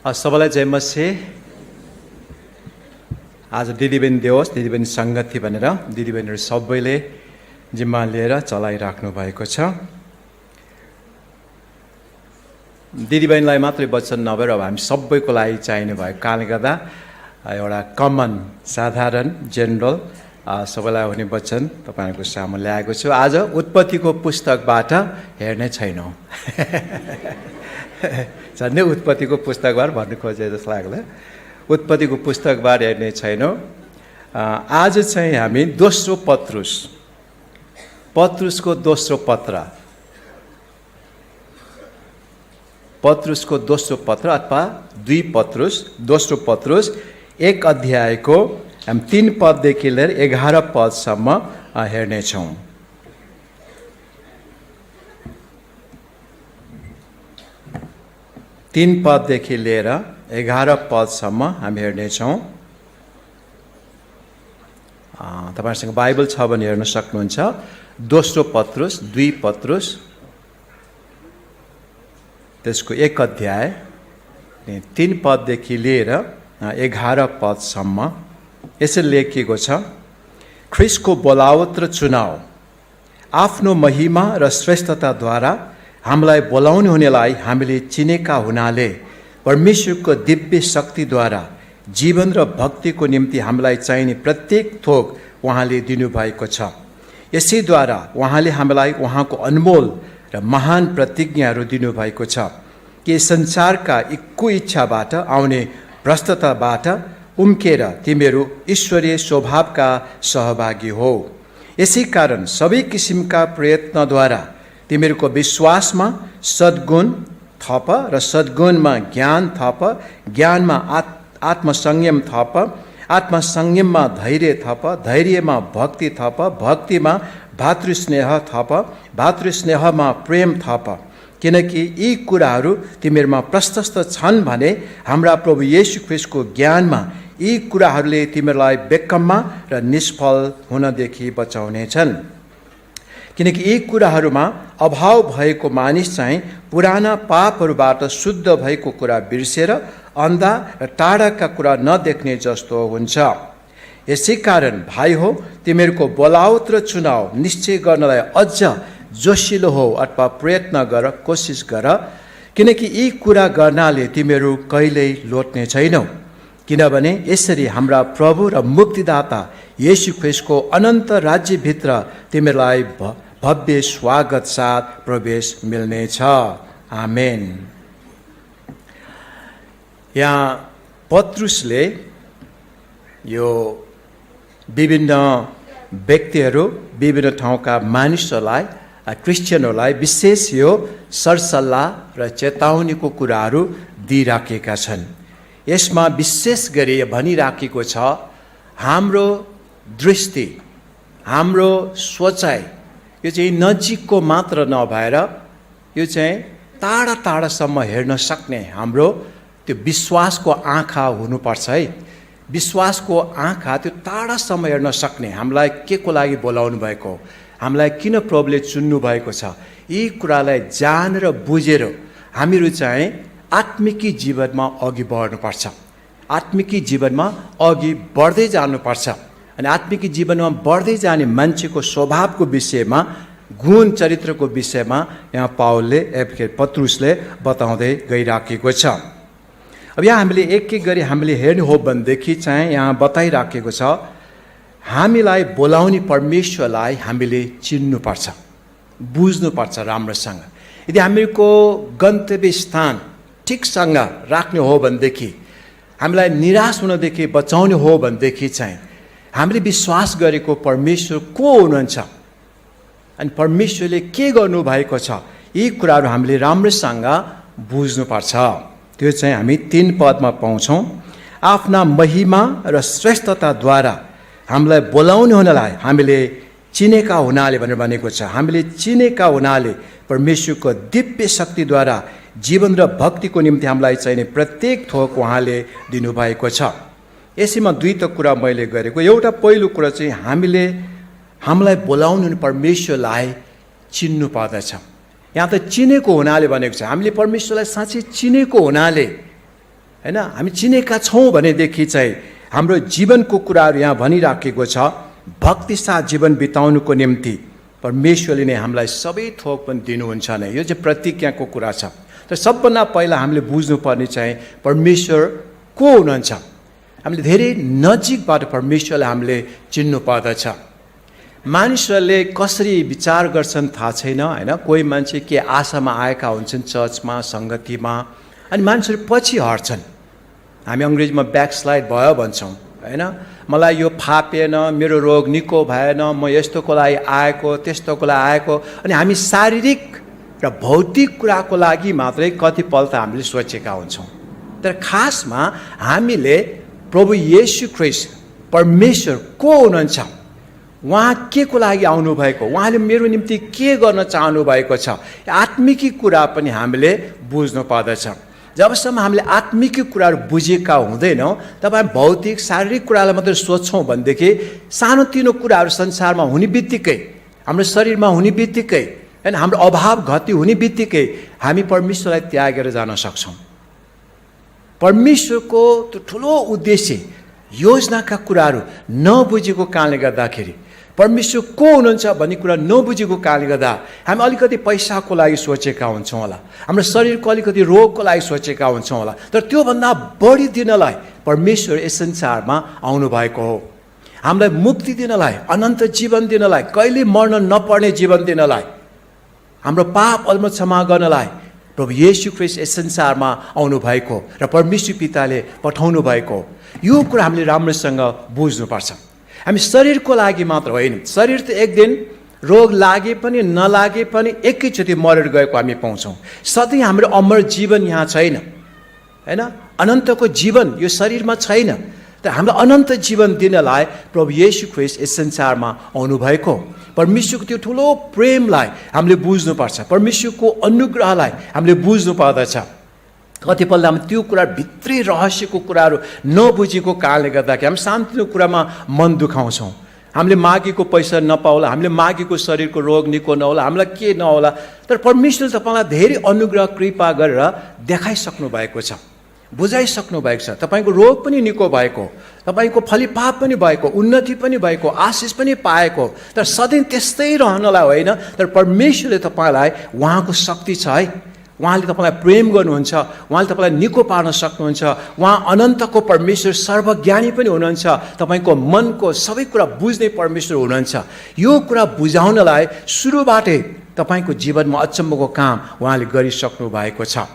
सबैलाई जय मसीह। आज दिदीबहिनी दिवस, दिदीबहिनी सङ्गति भनेर दिदीबहिनीहरू सबैले जिम्मा लिएर चलाइराख्नु भएको छ। दिदीबहिनीलाई मात्रै वचन नभएर अब हामी सबैको लागि चाहिने भएको कारणले गर्दा एउटा कमन साधारण जेनरल सबैलाई हुने वचन तपाईँहरूको सामु ल्याएको छु। आज उत्पत्तिको पुस्तकबाट हेर्ने छैनौँ। झन्डै उत्पत्तिको पुस्तकबाट भन्नु खोजे जस्तो लाग्ला। उत्पत्तिको पुस्तकबाट हेर्ने छैनौँ। आज चाहिँ हामी दोस्रो पत्रुसको दोस्रो पत्र अथवा 2 पत्रुस दोस्रो पत्रुस 1 अध्यायको हामी 3 पददेखि लिएर 11 पदसम्म हेर्नेछौँ। तीन पददेखि लिएर 11 पदसम्म हामी हेर्नेछौँ। तपाईँहरूसँग बाइबल छ भने हेर्न सक्नुहुन्छ। दोस्रो पत्रुस 2 पत्रुस त्यसको 1 अध्याय 3 पददेखि लिएर 11 पदसम्म यसरी लेखिएको छ। ख्रिस्टको बोलावट र चुनाव आफ्नो महिमा र श्रेष्ठताद्वारा हामीलाई बोलाउने हुनेलाई हामीले चिनेका हुनाले परमेश्वरको दिव्य शक्तिद्वारा जीवन र भक्तिको निम्ति हामीलाई चाहिने प्रत्येक थोक उहाँले दिनुभएको छ। यसैद्वारा उहाँले हामीलाई उहाँको अनमोल र महान प्रतिज्ञाहरू दिनुभएको छ कि संसारका इच्छाबाट आउने भ्रष्टताबाट उम्केर तिमीहरू ईश्वरीय स्वभावका सहभागी हो। यसै कारण सबै किसिमका प्रयत्नद्वारा तिमीहरूको विश्वासमा सद्गुण थप र सद्गुणमा ज्ञान थप, ज्ञानमा आत्मसंयम थप, आत्मसंयममा धैर्य थप, धैर्यमा भक्ति थप, भक्तिमा भातृस्नेह थप, भातृस्नेहमा प्रेम थप। किनकि यी कुराहरू तिमीहरूमा प्रशस्त छन् भने हाम्रा प्रभु येशू ख्रिस्टको ज्ञानमा यी कुराहरूले तिमीहरूलाई बेकममा र निष्फल हुनदेखि बचाउनेछन्। किनकि यी कुराहरूमा अभाव भएको मानिस चाहिँ पुराना पापहरूबाट शुद्ध भएको कुरा बिर्सेर अन्धा र टाढाका कुरा नदेख्ने जस्तो हुन्छ। यसै कारण भाइ हो, तिमीहरूको बोलावट र चुनाव निश्चय गर्नलाई अझ जोसिलो हो अथवा प्रयत्न गर, कोसिस गर। किनकि यी कुरा गर्नाले तिमीहरू कहिल्यै लोट्ने छैनौ। किनभने यसरी हाम्रा प्रभु र मुक्तिदाता येशू ख्रिस्टको अनन्त राज्यभित्र तिमीहरूलाई भव्य स्वागत साथ प्रवेश मिल्नेछ। आमेन। यहाँ पत्रुसले यो विभिन्न व्यक्तिहरू, विभिन्न ठाउँका मानिसहरूलाई, क्रिस्चियनहरूलाई विशेष यो सरसल्लाह र चेतावनीको कुराहरू दिइराखेका छन्। यसमा विशेष गरी भनिराखेको छ, हाम्रो दृष्टि, हाम्रो सोचाइ यो चाहिँ नजिकको मात्र नभएर यो चाहिँ टाढा टाढासम्म हेर्न सक्ने हाम्रो त्यो विश्वासको आँखा हुनुपर्छ है। विश्वासको आँखा त्यो टाढासम्म हेर्न सक्ने, हामीलाई के को लागि बोलाउनु भएको, हामीलाई किन प्रभुले चुन्नु भएको छ, यी कुरालाई जानेर बुझेर हामीहरू चाहिँ आत्मिकी जीवनमा अघि बढ्नुपर्छ। आत्मिकी जीवनमा अघि बढ्दै जानुपर्छ। अनि आत्मिकी जीवनमा बढ्दै जाने मान्छेको स्वभावको विषयमा, गुण चरित्रको विषयमा यहाँ पत्रुसले बताउँदै गइराखेको छ। अब यहाँ हामीले एक एक गरी हामीले हेर्ने हो भनेदेखि चाहिँ यहाँ बताइराखेको छ, हामीलाई बोलाउने परमेश्वरलाई हामीले चिन्नुपर्छ, बुझ्नुपर्छ राम्रोसँग। यदि हामीको गन्तव्य स्थान ठिकसँग राख्ने हो भनेदेखि, हामीलाई निराश हुनदेखि बचाउने हो भनेदेखि चाहिँ हामीले विश्वास गरेको परमेश्वर को हुनुहुन्छ अनि परमेश्वरले के गर्नुभएको छ, यी कुराहरू हामीले राम्रोसँग बुझ्नुपर्छ। त्यो चाहिँ हामी 3 पदमा पाउँछौँ। आफ्ना महिमा र श्रेष्ठताद्वारा हामीलाई बोलाउने हुनलाई हामीले चिनेका हुनाले भनेर भनेको छ। हामीले चिनेका हुनाले परमेश्वरको दिव्य शक्तिद्वारा जीवन र भक्तिको निम्ति हामीलाई चाहिने प्रत्येक थोक उहाँले दिनुभएको छ। यसैमा 2 कुरा मैले गरेको। एउटा पहिलो कुरा चाहिँ हामीलाई बोलाउनु परमेश्वरलाई चिन्नु पर्दछ। यहाँ त चिनेको हुनाले भनेको छ। हामीले परमेश्वरलाई साँच्चै चिनेको हुनाले हैन, हामी चिनेका छौँ भनेदेखि चाहिँ हाम्रो जीवनको कुराहरू यहाँ भनिराखेको छ। भक्ति साथ जीवन बिताउनुको निम्ति परमेश्वरले नै हामीलाई सबै थोक पनि दिनुहुन्छ नै, यो चाहिँ प्रतिज्ञाको कुरा छ। तर सबभन्दा पहिला हामीले बुझ्नुपर्ने चाहिँ परमेश्वर को हुनुहुन्छ। हामीले धेरै नजिकबाट परमेश्वरलाई हामीले चिन्नु पर्दछ। मानिसहरूले कसरी विचार गर्छन् थाहा छैन हैन। कोही मान्छे के आशामा आएका हुन्छन् चर्चमा, सङ्गतिमा, अनि मान्छेहरू पछि हट्छन्। हामी अङ्ग्रेजीमा ब्याकस्लाइड भयो भन्छौँ हैन। मलाई यो फापेन, मेरो रोग निको भएन, म यस्तोको लागि आएको, त्यस्तोको लागि आएको, अनि हामी शारीरिक र भौतिक कुराको लागि मात्रै कतिपल्ट हामीले सोचेका हुन्छौँ। तर खासमा हामीले प्रभु येशू ख्रीष्ट परमेश्वर को हुनुहुन्छ, उहाँ के को लागि आउनुभएको, उहाँले मेरो निम्ति के गर्न चाहनु भएको छ, आत्मिकी कुरा पनि हामीले बुझ्नु पर्दछ। जबसम्म हामीले आत्मिकी कुराहरू बुझेका हुँदैनौँ, तब हामी भौतिक शारीरिक कुरालाई मात्रै सोध्छौँ भनेदेखि सानोतिनो कुराहरू संसारमा हुने बित्तिकै, हाम्रो शरीरमा हुने बित्तिकै, होइन, हाम्रो अभाव घटी हुने बित्तिकै हामी परमेश्वरलाई त्यागेर जान सक्छौँ। परमेश्वरको त्यो ठुलो उद्देश्य, योजनाका कुराहरू नबुझेको कारणले गर्दाखेरि, परमेश्वर को हुनुहुन्छ भन्ने कुरा नबुझेको कारणले गर्दा हामी अलिकति पैसाको लागि सोचेका हुन्छौँ होला, हाम्रो शरीरको अलिकति रोगको लागि सोचेका हुन्छौँ होला। तर त्योभन्दा बढी दिनलाई परमेश्वर यस संसारमा आउनुभएको हो, हामीलाई मुक्ति दिनलाई, अनन्त जीवन दिनलाई, कहिले मर्न नपर्ने जीवन दिनलाई, हाम्रो पाप अलम क्षमा गर्नलाई प्रभु येशू ख्रीष्ट यस संसारमा आउनुभएको र परमेश्वर पिताले पठाउनु भएको। यो कुरा हामीले राम्रोसँग बुझ्नुपर्छ। हामी शरीरको लागि मात्र होइन, शरीर त एक दिन रोग लागे पनि नलागे पनि एकैचोटि मरेर गएको हामी पाउँछौँ। सधैँ हाम्रो अमर जीवन यहाँ छैन हैन, अनन्तको जीवन यो शरीरमा छैन। तर हाम्रो अनन्त जीवन दिनलाई प्रभु येशू ख्रीष्ट यस संसारमा आउनुभएको। परमेश्वरको त्यो ठुलो प्रेमलाई हामीले बुझ्नुपर्छ, परमेश्वरको अनुग्रहलाई हामीले बुझ्नु पर्दछ। कतिपल्ट हामी त्यो कुरा भित्री रहस्यको कुराहरू नबुझेको कारणले गर्दाखेरि हामी सानोतिनो कुरामा मन दुखाउँछौँ। हामीले मागेको पैसा नपाउला, हामीले मागेको शरीरको रोग निको नहोला, हामीलाई के नहोला। तर परमेश्वरले तपाईँलाई धेरै अनुग्रह कृपा गरेर देखाइसक्नु भएको छ, बुझाइसक्नु भएको छ। तपाईँको रोग पनि निको भएको, तपाईँको फलिफाप पनि भएको, उन्नति पनि भएको, आशिष पनि पाएको। तर सधैँ त्यस्तै रहनलाई होइन, तर परमेश्वरले तपाईँलाई उहाँको शक्ति छ है, उहाँले तपाईँलाई प्रेम गर्नुहुन्छ, उहाँले तपाईँलाई निको पार्न सक्नुहुन्छ। उहाँ अनन्तको परमेश्वर, सर्वज्ञानी पनि हुनुहुन्छ, तपाईँको मनको सबै कुरा बुझ्ने परमेश्वर हुनुहुन्छ। यो कुरा बुझाउनलाई सुरुबाटै तपाईँको जीवनमा अचम्मको काम उहाँले गरिसक्नु भएको छ।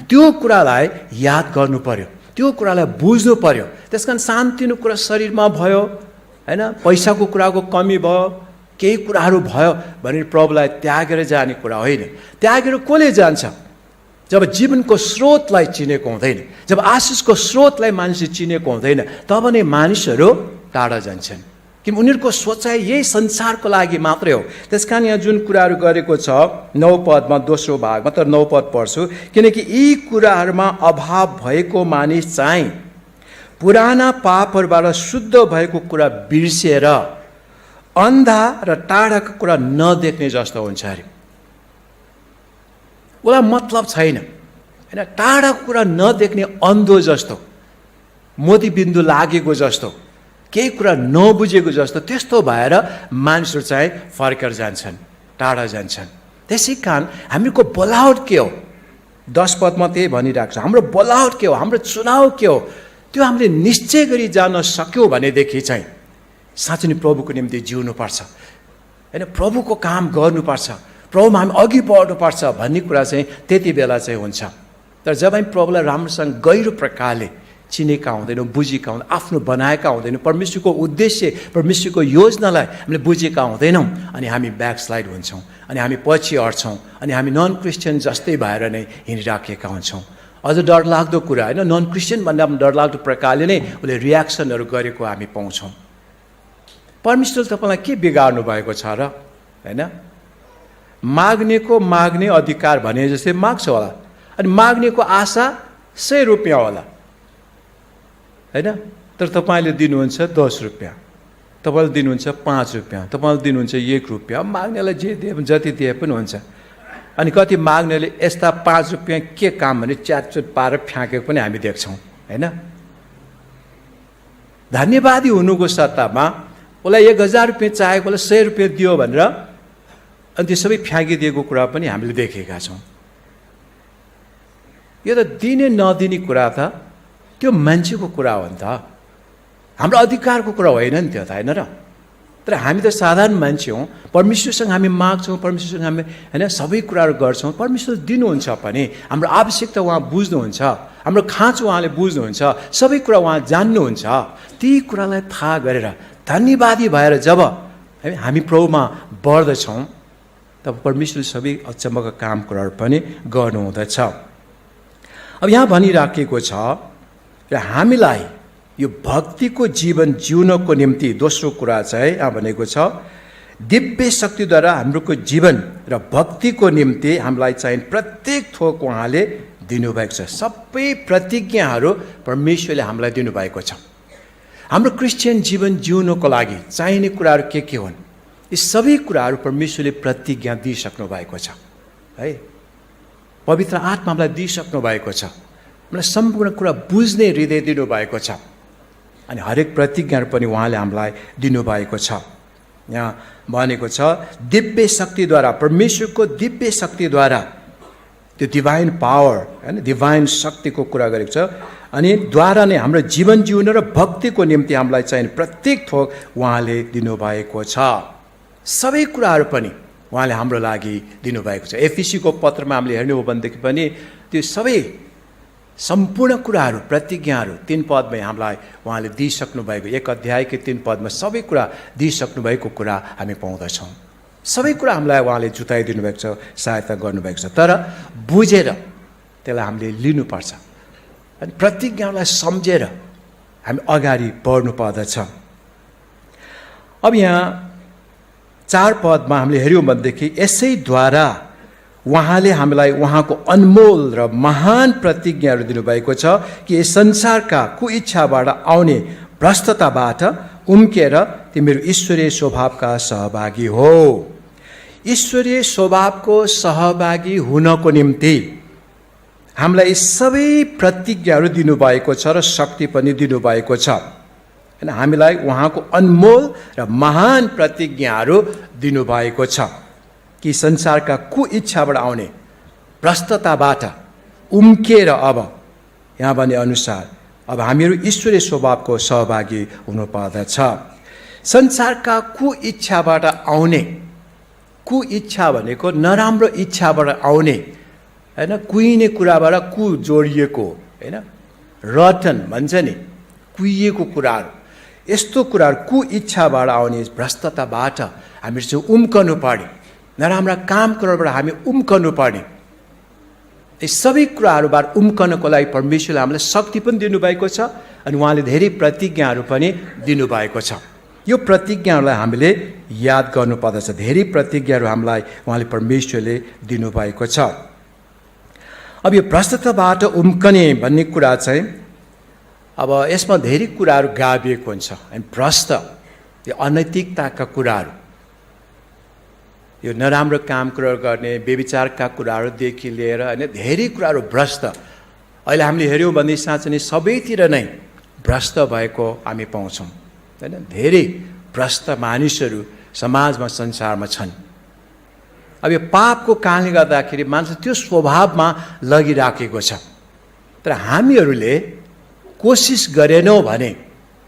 त्यो कुरालाई याद गर्नु पर्यो, त्यो कुरालाई बुझ्नु पर्यो। त्यस कारण सानोतिनो कुरा शरीरमा भयो होइन, पैसाको कुराको कमी भयो, केही कुराहरू भयो भनेर प्रभुलाई त्यागेर जाने कुरा होइन। त्यागेर कसले जान्छ? जब जीवनको स्रोतलाई चिनेको हुँदैन, जब आशिषको स्रोतलाई मानिसले चिनेको हुँदैन, तब नै मानिसहरू टाढा जान्छन्। किन उनीहरूको सोचाइ यही संसारको लागि मात्रै हो। त्यस कारण यहाँ जुन कुराहरू गरेको छ 9 पदमा दोस्रो भागमा, तर 9 पद पढ्छु, किनकि यी कुराहरूमा अभाव भएको मानिस चाहिँ पुराना पापहरूबाट शुद्ध भएको कुरा बिर्सिएर अन्धा र टाढाको कुरा नदेख्ने जस्तो हुन्छ अरे। उसलाई मतलब छैन होइन, टाढाको कुरा नदेख्ने अन्धो जस्तो, मोतीबिन्दु लागेको जस्तो, केही कुरा नबुझेको जस्तो, त्यस्तो भएर मानिसहरू चाहिँ फर्केर जान्छन्, टाढा जान्छन्। त्यसै कारण हामीको बोलावट के हो? 10 पदमा त्यही भनिरहेको छ, हाम्रो बोलावट के हो, हाम्रो चुनाव के हो? त्यो हामीले निश्चय गरी जान सक्यौँ भनेदेखि चाहिँ साँच्चै नै प्रभुको निम्ति जिउनुपर्छ होइन, प्रभुको काम गर्नुपर्छ, प्रभुमा हामी अघि बढ्नुपर्छ भन्ने कुरा चाहिँ त्यति बेला चाहिँ हुन्छ। तर जब हामी प्रभुलाई राम्रोसँग गहिरो प्रकारले चिनेका हुँदैनौँ, बुझेका हुँदैन, आफ्नो बनाएका हुँदैनौँ, परमेश्वरको उद्देश्य, परमेश्वरको योजनालाई हामीले बुझेका हुँदैनौँ, अनि हामी ब्याकस्लाइड हुन्छौँ, अनि हामी पछि हट्छौँ, अनि हामी नन क्रिस्चियन जस्तै भएर नै हिँडिराखेका हुन्छौँ। अझ डरलाग्दो कुरा होइन, नन क्रिस्चियन भन्दा पनि डरलाग्दो प्रकारले नै उसले रियाक्सनहरू गरेको हामी पाउँछौँ। परमेश्वरले तपाईँलाई के बिगार्नु भएको छ र होइन? माग्नेको माग्ने अधिकार भने जस्तै माग्छ होला, अनि माग्नेको आशा 100 रुपियाँ होला होइन, तर तपाईँले दिनुहुन्छ 10 रुपियाँ, तपाईँले दिनुहुन्छ 5 रुपियाँ, तपाईँले दिनुहुन्छ 1 रुपियाँ, माग्नेलाई जे दिए पनि जति दिए पनि हुन्छ अनि कति माग्नेले यस्ता 5 रुपियाँ के काम भने च्याटचुट पारेर फ्याँकेको पनि हामी देख्छौँ, होइन? धन्यवादी हुनुको सट्टामा उसलाई 1000 रुपियाँ चाहेको, उसलाई 100 रुपियाँ दियो भनेर अनि त्यो सबै फ्याँकिदिएको कुरा पनि हामीले देखेका छौँ। यो त दिने नदिने कुरा त त्यो मान्छेको कुरा हो नि त, हाम्रो अधिकारको कुरा होइन नि त्यो त, होइन र? तर हामी त साधारण मान्छे हौँ, परमेश्वरसँग हामी माग्छौँ, परमेश्वरसँग हामी होइन सबै कुराहरू गर्छौँ। परमेश्वर दिनुहुन्छ पनि, हाम्रो आवश्यकता उहाँ बुझ्नुहुन्छ, हाम्रो खाँचो उहाँले बुझ्नुहुन्छ, सबै कुरा उहाँ जान्नुहुन्छ। ती कुरालाई थाहा गरेर धन्यवादी भएर जब हामी प्रभुमा बढ्दछौँ तब परमेश्वरले सबै अचम्मका काम कुराहरू पनि गर्नुहुँदछ। अब यहाँ भनिराखेको छ र हामीलाई यो भक्तिको जीवन जिउनको निम्ति दोस्रो कुरा चाहिँ यहाँ भनेको छ, दिव्य शक्तिद्वारा हाम्रोको जीवन र भक्तिको निम्ति हामीलाई चाहिँ प्रत्येक थोक उहाँले दिनुभएको छ। सबै प्रतिज्ञाहरू परमेश्वरले हामीलाई दिनुभएको छ। हाम्रो क्रिस्चियन जीवन जिउनको लागि चाहिने कुराहरू के हुन्, यी सबै कुराहरू परमेश्वरले प्रतिज्ञा दिइसक्नु भएको छ, है? पवित्र आत्मा हामीलाई दिइसक्नु भएको छ, हामीलाई सम्पूर्ण कुरा बुझ्ने हृदय दिनुभएको छ, अनि हरेक प्रतिज्ञाहरू पनि उहाँले हामीलाई दिनुभएको छ। यहाँ भनेको छ दिव्य शक्तिद्वारा, परमेश्वरको दिव्य शक्तिद्वारा, त्यो डिभाइन पावर, होइन, डिभाइन शक्तिको कुरा गरेको छ। अनि द्वारा नै हाम्रो जीवन जिउन र भक्तिको निम्ति हामीलाई चाहिने प्रत्येक थोक उहाँले दिनुभएको छ। सबै कुराहरू पनि उहाँले हाम्रो लागि दिनुभएको छ। एफिसीको पत्रमा हामीले हेर्ने हो भनेदेखि पनि त्यो सबै सम्पूर्ण कुराहरू, प्रतिज्ञाहरू 3 पदमै हामीलाई उहाँले दिइसक्नु भएको, 1 अध्यायकै 3 पदमा सबै कुरा दिइसक्नु भएको कुरा हामी पाउँदछौँ। सबै कुरा हामीलाई उहाँले जुटाइदिनु भएको छ, सहायता गर्नुभएको छ। तर बुझेर त्यसलाई हामीले लिनुपर्छ अनि प्रतिज्ञालाई सम्झेर हामी अगाडि बढ्नु पर्दछ। अब यहाँ 4 पदमा हामीले हेऱ्यौँ भनेदेखि यसैद्वारा उहाँले हामीलाई उहाँको अनमोल र महान प्रतिज्ञाहरू दिनुभएको छ कि यस संसारका कुइच्छाबाट आउने भ्रष्टताबाट उम्केर तिमीहरू ईश्वरीय स्वभावका सहभागी हो। ईश्वरीय स्वभावको सहभागी हुनको निम्ति हामीलाई यी सबै प्रतिज्ञाहरू दिनुभएको छ र शक्ति पनि दिनुभएको छ, होइन? हामीलाई उहाँको अनमोल र महान प्रतिज्ञाहरू दिनुभएको छ कि संसारका कुइच्छाबाट आउने भ्रष्टताबाट उम्केर अब यहाँ भने अनुसार अब हामीहरू ईश्वरीय स्वभावको सहभागी हुनुपर्दछ। संसारका कुइच्छाबाट आउने, कुइच्छा भनेको नराम्रो इच्छाबाट आउने, होइन? कुहिने कुराबाट कु जोडिएको, होइन? रटन भन्छ नि, कुहिएको कुराहरू, यस्तो कुराहरू कुइच्छाबाट आउने भ्रष्टताबाट हामीहरू चाहिँ उम्कनु पर्ने, नराम्रा काम कुराबाट हामी उम्कनु पर्ने। यी सबै कुराहरूबाट उम्कनको लागि परमेश्वरले हामीलाई शक्ति पनि दिनुभएको छ अनि उहाँले धेरै प्रतिज्ञाहरू पनि दिनुभएको छ। यो प्रतिज्ञाहरूलाई हामीले याद गर्नुपर्दछ। धेरै प्रतिज्ञाहरू हामीलाई उहाँले परमेश्वरले दिनुभएको छ। अब यो भ्रष्टताबाट उम्कने भन्ने कुरा चाहिँ अब यसमा धेरै कुराहरू गाभिएको हुन्छ। अनि भ्रष्ट, यो अनैतिकताका कुराहरू, यो नराम्रो काम कुराहरू गर्ने, व्यभिचारका कुराहरूदेखि लिएर होइन धेरै कुराहरू भ्रष्ट अहिले हामीले हेऱ्यौँ भने साँच्चै नै सबैतिर नै भ्रष्ट भएको हामी पाउँछौँ, होइन? धेरै भ्रष्ट मानिसहरू समाजमा, संसारमा छन्। अब यो पापको कारणले गर्दाखेरि मान्छे त्यो स्वभावमा लगिराखेको छ। तर हामीहरूले कोसिस गरेनौँ भने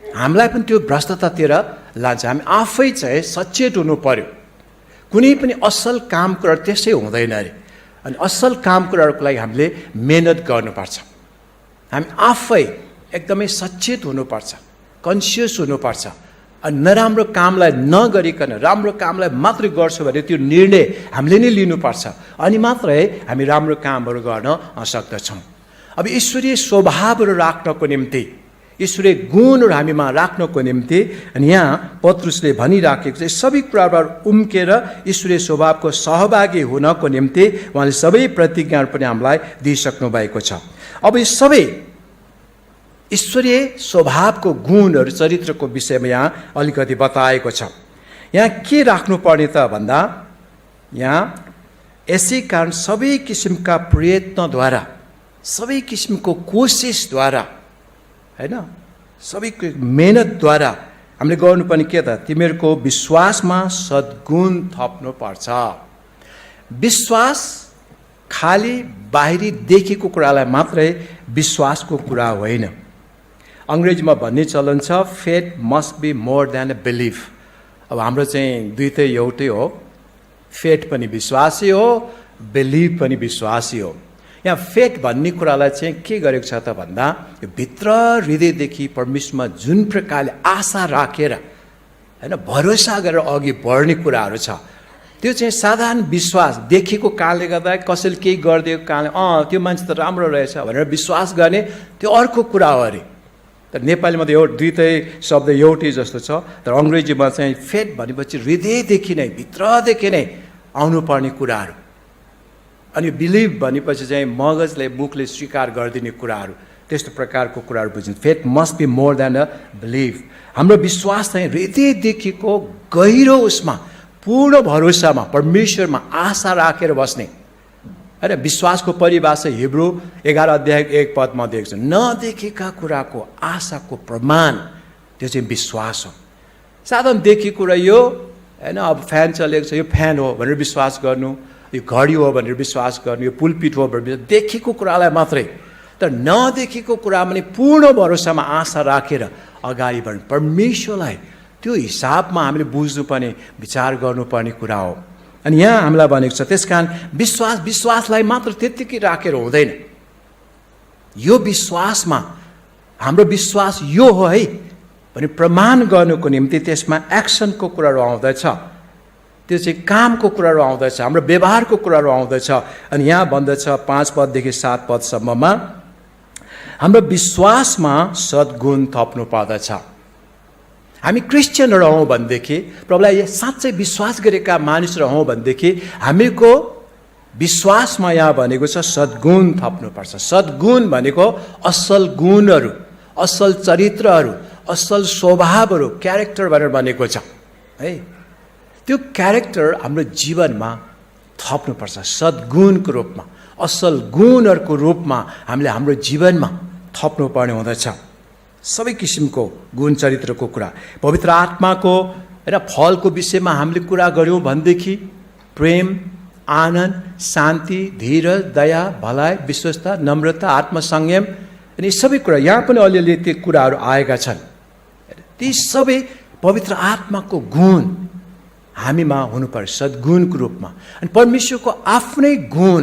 हामीलाई पनि त्यो भ्रष्टतातिर लान्छ। हामी आफै चाहिँ सचेत हुनु पर्यो। कुनै पनि असल काम कुरा त्यसै हुँदैन अरे, अनि असल काम कुराहरूको लागि हामीले मेहनत गर्नुपर्छ। हामी आफै एकदमै सचेत हुनुपर्छ, कन्सियस हुनुपर्छ। अनि नराम्रो कामलाई नगरिकन राम्रो कामलाई मात्रै गर्छु भने त्यो निर्णय हामीले नै लिनुपर्छ, अनि मात्रै हामी राम्रो कामहरू गर्न सक्दछौँ। अब ईश्वरीय स्वभावहरू राख्नको निम्ति, ईश्वरीय गुणहरू हामीमा राख्नको निम्ति अनि यहाँ पत्रुसले भनिराखेको छ सबै कुराबाट उम्केर ईश्वरीय स्वभावको सहभागी हुनको निम्ति उहाँले सबै प्रतिज्ञाहरू पनि हामीलाई दिइसक्नु भएको छ। अब यो सबै ईश्वरीय स्वभावको गुणहरू, चरित्रको विषयमा यहाँ अलिकति बताएको छ। यहाँ के राख्नुपर्ने त भन्दा यहाँ यसै कारण सबै किसिमका प्रयत्नद्वारा, सबै किसिमको कोसिसद्वारा, हैन, सबै मेहनतद्वारा हामीले गर्नुपर्ने के त? तिमीहरूको विश्वासमा सद्गुण थप्नुपर्छ। विश्वास खाली बाहिरी देखेको कुरालाई मात्रै विश्वासको कुरा होइन। अङ्ग्रेजीमा भन्ने चलन छ, faith must be more than a belief. अब हाम्रो चाहिँ दुईटै एउटै हो, फेथ पनि विश्वासै हो, बिलिभ पनि विश्वासै हो। यहाँ फेथ भन्ने कुरालाई चाहिँ के गरेको छ त भन्दा, यो भित्र हृदयदेखि परमेश्वरमा जुन प्रकारले आशा राखेर, हैन, भरोसा गरेर अघि बढ्ने कुराहरू छ, त्यो चाहिँ साधारण विश्वास देखेको कारणले गर्दा, कसैले केही गरिदिएको कारणले त्यो मान्छे त राम्रो रहेछ भनेर विश्वास गर्ने, त्यो अर्को कुरा हो अरे। तर नेपालीमा त दुईटै शब्द एउटै जस्तो छ, तर अङ्ग्रेजीमा चाहिँ फेथ भनेपछि हृदयदेखि नै, भित्रदेखि नै आउनुपर्ने कुराहरू। अनि बिलिभ भनेपछि चाहिँ मगजले, मुखले स्वीकार गरिदिने कुराहरू, त्यस्तो प्रकारको कुराहरू बुझिन्छ। Faith must be more than a belief. हाम्रो विश्वास चाहिँ हृदयदेखिको गहिरो उसमा, पूर्ण भरोसामा, परमेश्वरमा आशा राखेर बस्ने, हैन। विश्वासको परिभाषा हिब्रू 11:1 दिएको छ, नदेखेका कुराको आशाको प्रमाण, त्यो चाहिँ विश्वास हो। साधारण देखेको कुरा यो, हैन, अब फ्यान चलेको छ, यो फ्यान हो भनेर विश्वास गर्नु, यो घडी हो भनेर विश्वास गर्नु, यो पुलपिट हो भनेर देखेको कुरालाई मात्रै। तर नदेखेको कुरामा पनि पूर्ण भरोसामा आशा राखेर अगाडि बढ्नु, परमेश्वरलाई त्यो हिसाबमा हामीले बुझ्नुपर्ने, विचार गर्नुपर्ने कुरा हो। अनि यहाँ हामीलाई भनेको छ, त्यसकारण विश्वासलाई मात्र त्यत्तिकै राखेर हुँदैन। यो विश्वासमा, हाम्रो विश्वास यो हो है भने प्रमाण गर्नुको निम्ति त्यसमा एक्सनको कुराहरू आउँदछ, त्यो चाहिँ कामको कुराहरू आउँदछ, हाम्रो व्यवहारको कुराहरू आउँदछ। अनि यहाँ भन्दछ 5 देखि 7 हाम्रो विश्वासमा सद्गुण थप्नु पर्दछ। हामी क्रिस्चियनहरू हौँ भनेदेखि, प्रभुलाई साँच्चै विश्वास गरेका मानिसहरू हौँ भनेदेखि, हामीको विश्वासमा यहाँ भनेको छ सद्गुण थप्नुपर्छ। सद्गुण भनेको असल गुणहरू, असल चरित्रहरू, असल स्वभावहरू, क्यारेक्टर भनेर भनेको छ है। त्यो क्यारेक्टर हाम्रो जीवनमा थप्नुपर्छ सद्गुणको रूपमा, असल गुणहरूको रूपमा हामीले हाम्रो जीवनमा थप्नुपर्ने हुँदछ। सबै किसिमको गुण चरित्रको कुरा, पवित्र आत्माको, हैन, फलको विषयमा हामीले कुरा गऱ्यौँ भनेदेखि प्रेम, आनन्द, शान्ति, धीरज, दया, भलाइ, विश्वस्ता, नम्रता, आत्मसंयम, अनि सबै कुरा यहाँ पनि अलिअलि ती कुराहरू आएका छन्। ती सबै पवित्र आत्माको गुण हामीमा हुनुपर्छ सद्गुणको रूपमा। अनि परमेश्वरको आफ्नै गुण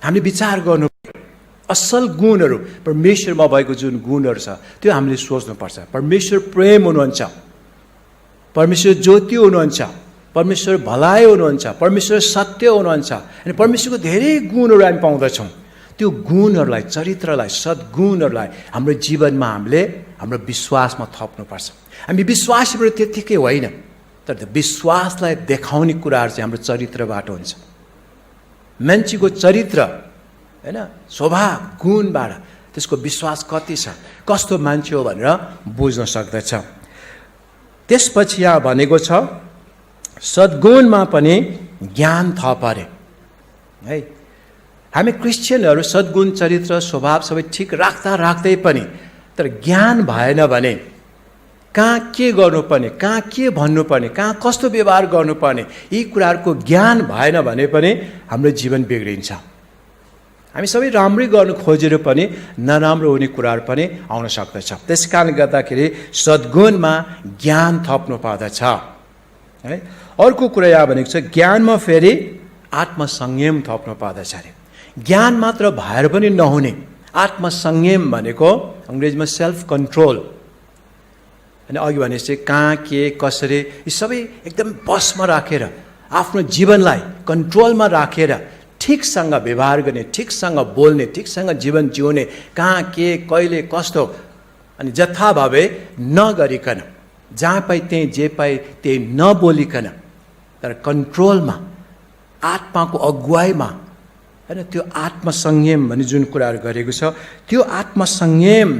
हामीले विचार गर्नु, असल गुणहरू, परमेश्वरमा भएको जुन गुणहरू छ त्यो हामीले सोच्नुपर्छ। परमेश्वर प्रेम हुनुहुन्छ, परमेश्वर ज्योति हुनुहुन्छ, परमेश्वर भलाइ हुनुहुन्छ, परमेश्वर सत्य हुनुहुन्छ, अनि परमेश्वरको धेरै गुणहरू हामी पाउँदछौँ। त्यो गुणहरूलाई, चरित्रलाई, सद्गुणहरूलाई हाम्रो जीवनमा हामीले हाम्रो विश्वासमा थप्नुपर्छ। हामी विश्वासीबाट त्यत्तिकै होइन, तर विश्वासलाई देखाउने कुराहरू चाहिँ हाम्रो चरित्रबाट हुन्छ। मान्छेको चरित्र, हैन, स्वभाव, गुणबाट त्यसको विश्वास कति छ, कस्तो मान्छे हो भनेर बुझ्न सक्दछ। त्यसपछि यहाँ भनेको छ सद्गुणमा पनि ज्ञान थप अरे है। हामी क्रिस्चियनहरू सद्गुण, चरित्र, स्वभाव सबै ठिक राख्दै पनि तर ज्ञान भएन भने, कहाँ के गर्नुपर्ने, कहाँ के भन्नुपर्ने, कहाँ कस्तो व्यवहार गर्नुपर्ने, यी कुराहरूको ज्ञान भएन भने पनि हाम्रो जीवन बिग्रिन्छ। हामी सबै राम्रै गर्नु खोजेर पनि नराम्रो हुने कुराहरू पनि आउन सक्दछ। त्यस कारणले गर्दाखेरि सद्गुणमा ज्ञान थप्नु पर्दछ है। अर्को कुरा यहाँ भनेको छ ज्ञानमा फेरि आत्मसंयम थप्नु पर्दछ अरे। ज्ञान मात्र भएर पनि नहुने, आत्मसंयम भनेको अङ्ग्रेजीमा सेल्फ कन्ट्रोल, अनि अघि भनेपछि कहाँ के कसरी यी सबै एकदम बसमा राखेर, आफ्नो जीवनलाई कन्ट्रोलमा राखेर ठिकसँग व्यवहार गर्ने, ठिकसँग बोल्ने, ठिकसँग जीवन जिउने, कहाँ के कहिले कस्तो, अनि जथाभावे नगरिकन, जहाँ पाइ त्यहीँ जे पाइ त्यही नबोलिकन, तर कन्ट्रोलमा, आत्माको अगुवाईमा, होइन, त्यो आत्मसंयम भन्ने जुन कुराहरू गरेको छ त्यो आत्मसंयम,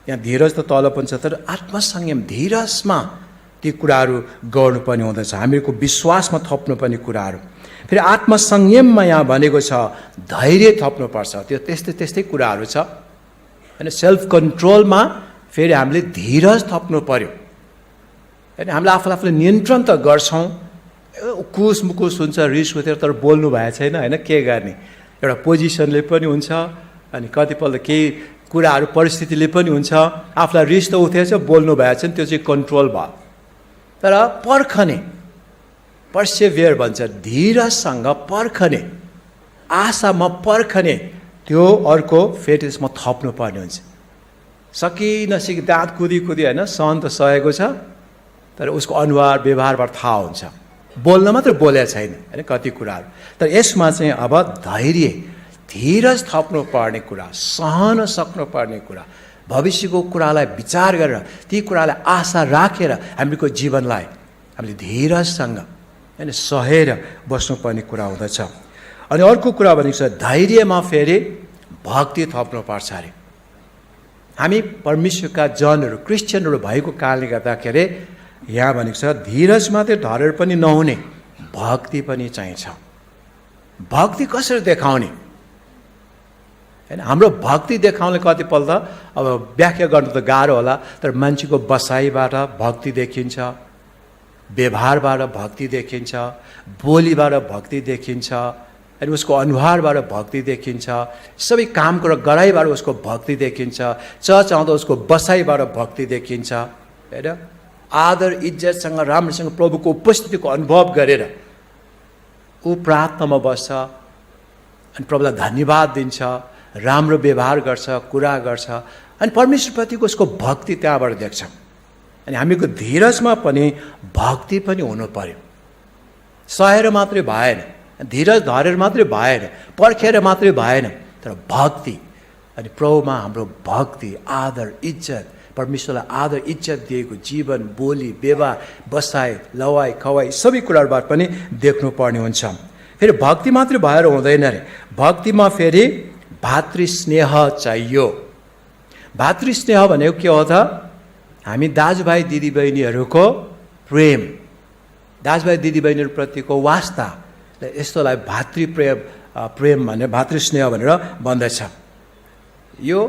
यहाँ धीरज त तल पनि छ, तर आत्मसंयम, धीरजमा ती कुराहरू गर्नुपर्ने हुँदछ। हामीको विश्वासमा थप्नुपर्ने कुराहरू। फेरि आत्मसंयममा यहाँ भनेको छ धैर्य थप्नुपर्छ। त्यो त्यस्तै कुराहरू छ हैन। सेल्फ कन्ट्रोलमा फेरि हामीले धीरज थप्नु पर्यो हैन। हामीले आफूलाई नियन्त्रण त गर्छौँ, कुस मुकुस हुन्छ, रिस उठेर, तर बोल्नु भएको छैन हैन। के गर्ने, एउटा पोजिसनले पनि हुन्छ अनि कतिपल्ट केही कुराहरू परिस्थितिले पनि हुन्छ, आफूलाई रिस त उठेछ, बोल्नु भएको छैन, त्यो चाहिँ कन्ट्रोल भयो। तर पर्खने, पर्सेभियर भन्छ, धीरजसँग पर्खने, आशामा पर्खने, त्यो अर्को फेरि त्यसमा थप्नु पर्ने हुन्छ। सकि नसकि दाँत कुदी हैन, सहन त सहेको छ, तर उसको अनुहार व्यवहारबाट थाहा हुन्छ, बोल्न मात्र बोलेको छैन हैन कति कुराहरू। तर यसमा चाहिँ अब धैर्य, धीरज थप्नु पर्ने कुरा, सहन सक्नु पर्ने कुरा, भविष्यको कुरालाई विचार गरेर, ती कुरालाई आशा राखेर हामीको जीवनलाई हामीले धीरजसँग हैन सहेर बस्नुपर्ने कुरा हुँदछ। अनि अर्को कुरा भनेको छ धैर्यमा फेरि भक्ति थप्नुपर्छ अरे। हामी परमेश्वरका जनहरू, क्रिस्चियनहरू भएको कारणले गर्दाखेरि यहाँ भनेको छ धीरज मात्रै धरेर पनि नहुने, भक्ति पनि चाहिन्छ। भक्ति कसरी देखाउने हैन। हाम्रो भक्ति देखाउने कतिपल्ट अब व्याख्या गर्नु त गाह्रो होला, तर मान्छेको बसाइबाट भक्ति देखिन्छ, व्यवहारबाट भक्ति देखिन्छ, बोलीबाट भक्ति देखिन्छ, अनि उसको अनुहारबाट भक्ति देखिन्छ, सबै काम कुरा गराइबाट उसको भक्ति देखिन्छ, चर्च आउँदा उसको बसाइबाट भक्ति देखिन्छ हैन। आदर इज्जतसँग राम्रोसँग प्रभुको उपस्थितिको अनुभव गरेर ऊ प्रार्थनामा बस्छ अनि प्रभुलाई धन्यवाद दिन्छ, राम्रो व्यवहार गर्छ, कुरा गर्छ, अनि परमेश्वरप्रतिको उसको भक्ति त्यहाँबाट देख्छ। अनि हामीको धीरजमा पनि भक्ति पनि हुनु पर्यो। सहेर मात्रै भएन, धीरज धरेर मात्रै भएन, पर्खेर मात्रै भएन, तर भक्ति, अनि प्रभुमा हाम्रो भक्ति, आदर इज्जत, परमेश्वरलाई आदर इज्जत दिएको जीवन, बोली, व्यवहार, बसाइ, लवाई, खवाई सबै कुराहरूबाट पनि देख्नु पर्ने हुन्छ। फेरि भक्ति मात्रै भएर हुँदैन रे, भक्तिमा फेरि भातृस्नेह चाहियो। भातृस्नेह भनेको के हो त? हामी दाजुभाइ दिदीबहिनीहरूको प्रेम, दाजुभाइ दिदीबहिनीहरूप्रतिको वास्ता, यस्तोलाई प्रेम भनेर, भातृस्नेह भनेर भन्दछ। यो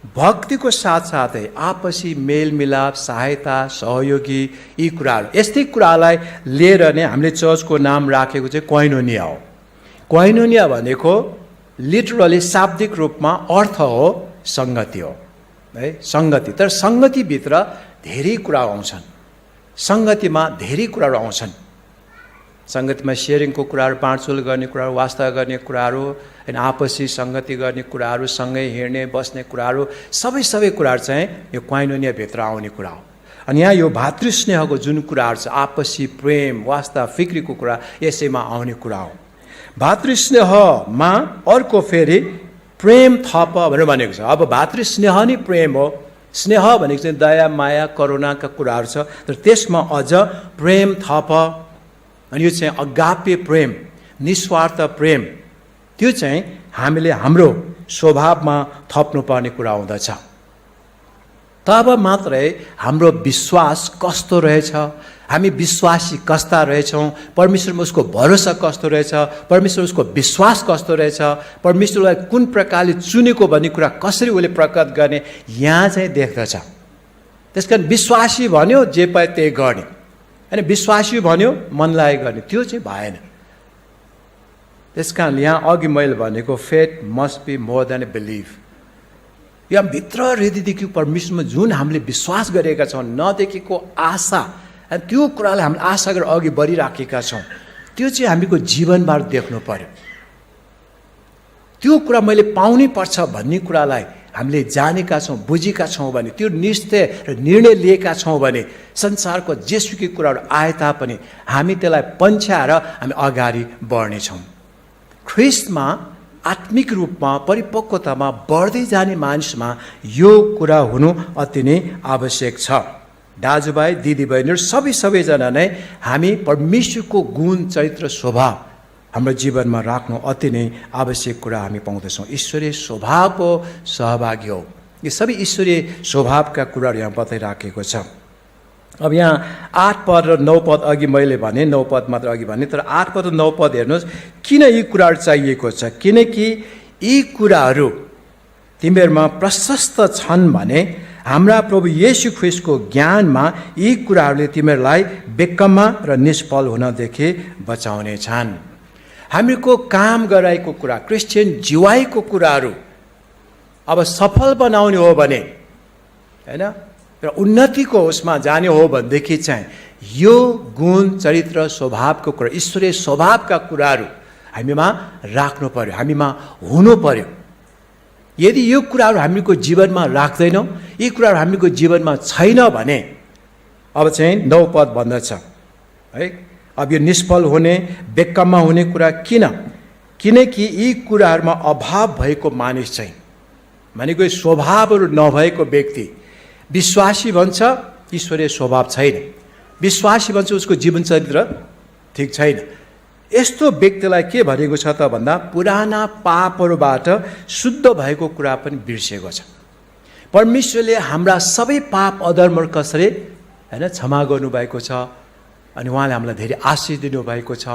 भक्तिको साथसाथै आपसी मेलमिलाप, सहायता, सहयोगी, यी कुराहरू, यस्तै कुरालाई लिएर नै हामीले चर्चको नाम राखेको चाहिँ कोइनोनिया हो। कोइनोनिया भनेको लिटरली शाब्दिक रूपमा अर्थ हो सङ्गति हो है, सङ्गति। तर सङ्गतिभित्र धेरै कुरा आउँछन्, सङ्गतिमा धेरै कुराहरू आउँछन्। सङ्गतिमा सेयरिङको कुराहरू, बाँडचुल गर्ने कुराहरू, वास्ता गर्ने कुराहरू, अनि आपसी सङ्गति गर्ने कुराहरू, सँगै हिँड्ने बस्ने कुराहरू, सबै कुराहरू चाहिँ यो कोइनोनियाभित्र आउने कुरा हो। अनि यहाँ यो भातृस्नेहको जुन कुराहरू छ, आपसी प्रेम, वास्ता, फिक्रीको कुरा, यसैमा आउने कुरा हो। भातृस्नेहमा अर्को फेरि प्रेम थप भनेर भनेको छ। अब भातृस्नेह नै प्रेम हो। स्नेह भनेको चाहिँ दया, माया, करुणाका कुराहरू छ, तर त्यसमा अझ प्रेम थप, अनि यो चाहिँ अगाप्य प्रेम, निस्वार्थ प्रेम, त्यो चाहिँ हामीले हाम्रो स्वभावमा थप्नुपर्ने कुरा हुँदछ। तब मात्रै हाम्रो विश्वास कस्तो रहेछ, हामी विश्वासी कस्ता रहेछौँ, परमेश्वरमा उसको भरोसा कस्तो रहेछ, परमेश्वर उसको विश्वास कस्तो रहेछ, परमेश्वरलाई कुन प्रकारले चुनेको भन्ने कुरा कसरी उसले प्रकट गर्ने, यहाँ चाहिँ देख्दछ। त्यस कारण विश्वासी भन्यो जे पाए त्यही गर्ने, होइन विश्वासी भन्यो मनलाई गर्ने, त्यो चाहिँ भएन। त्यस कारण यहाँ अघि मैले भनेको faith must be more than a belief. यहाँ भित्र हृदयदेखि परमेश्वरमा जुन हामीले विश्वास गरेका छौँ, नदेखेको आशा, अनि त्यो कुरालाई हामीले आशा गरेर अघि बढिराखेका छौँ, त्यो चाहिँ हामीको जीवनबाट देख्नु पर्यो। त्यो कुरा मैले पाउनै पर्छ भन्ने कुरालाई हामीले जानेका छौँ, बुझेका छौँ भने, त्यो निश्चय र निर्णय लिएका छौँ भने, संसारको जेसुकै कुराहरू आए तापनि हामी त्यसलाई पन्छ्याएर हामी अगाडि बढ्नेछौँ। ख्रिस्टमा आत्मिक रूपमा परिपक्वतामा बढ्दै जाने मानिसमा यो कुरा हुनु अति नै आवश्यक छ। दाजुभाइ दिदीबहिनीहरू सबैजना नै हामी परमेश्वरको गुण, चरित्र, स्वभाव हाम्रो जीवनमा राख्नु अति नै आवश्यक कुरा हामी पाउँदछौँ। ईश्वरीय स्वभावको सहभागी हो। यी सबै ईश्वरीय स्वभावका कुराहरू यहाँ बताइराखेको छ। अब यहाँ 8 पद र 9 पद अघि मैले भने 9 पद मात्र अघि भने, तर 8 पद र 9 पद हेर्नुहोस्, किन यी कुराहरू चाहिएको छ? किनकि यी कुराहरू तिमीहरूमा प्रशस्त छन् भने हाम्रा प्रभु येशू ख्रीष्टको ज्ञानमा यी कुराहरूले तिमीहरूलाई बेकम्मा र निष्फल हुनदेखि बचाउने छन्। हामीको काम गराएको कुरा, क्रिस्चियन जीवाइको कुराहरू अब सफल बनाउने हो भने, हैन, र उन्नतिको उसमा जाने हो भनेदेखि चाहिँ यो गुण, चरित्र, स्वभावको कुरा, ईश्वरीय स्वभावका कुराहरू हामीमा राख्नु पर्यो, हामीमा हुनु पर्यो। यदि यो कुराहरू हामीको जीवनमा राख्दैनौँ, यी कुराहरू हामीको जीवनमा छैन भने अब चाहिँ 9 पद भन्दछ है, अब यो निष्फल हुने, बेकम्मा हुने कुरा किन? किनकि यी कुराहरूमा अभाव भएको मानिस चाहिँ, भनेको स्वभावहरू नभएको व्यक्ति, विश्वासी भन्छ ईश्वरीय स्वभाव छैन, विश्वासी भन्छ उसको जीवन चरित्र ठिक छैन, यस्तो व्यक्तिलाई के भनेको छ त भन्दा पुराना पापहरूबाट शुद्ध भएको कुरा पनि बिर्सेको छ। परमेश्वरले हाम्रा सबै पाप अधर्महरू कसरी हैन क्षमा गर्नुभएको छ, अनि उहाँले हामीलाई धेरै आशिष दिनुभएको छ,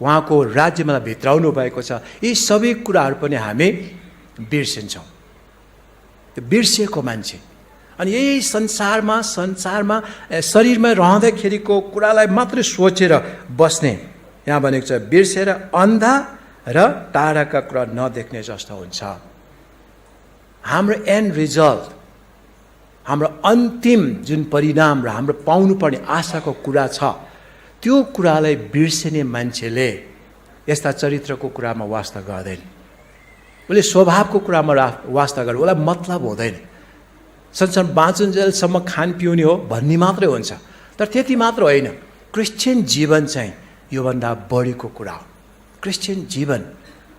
उहाँको राज्यमा भित्राउनु भएको छ। यी सबै कुराहरू पनि हामी बिर्सिन्छौँ। त्यो बिर्सिएको मान्छे अनि यही संसारमा शरीरमा रहँदाखेरिको कुरालाई मात्रै सोचेर बस्ने, यहाँ भनेको छ बिर्सेर अन्धा र टाढाका कुरा नदेख्ने जस्तो हुन्छ। हाम्रो एन्ड रिजल्ट, हाम्रो अन्तिम जुन परिणाम र हाम्रो पाउनुपर्ने आशाको कुरा छ, त्यो कुरालाई बिर्सिने मान्छेले यस्ता चरित्रको कुरामा वास्ता गर्दैन, उसले स्वभावको कुरामा वास्ता गर्छ, उसलाई मतलब हुँदैन। संसार बाँचुन्जेलसम्म खान पिउने हो भन्ने मात्रै हुन्छ, तर त्यति मात्र होइन। क्रिस्चियन जीवन चाहिँ योभन्दा बढीको कुरा हो। क्रिस्चियन जीवन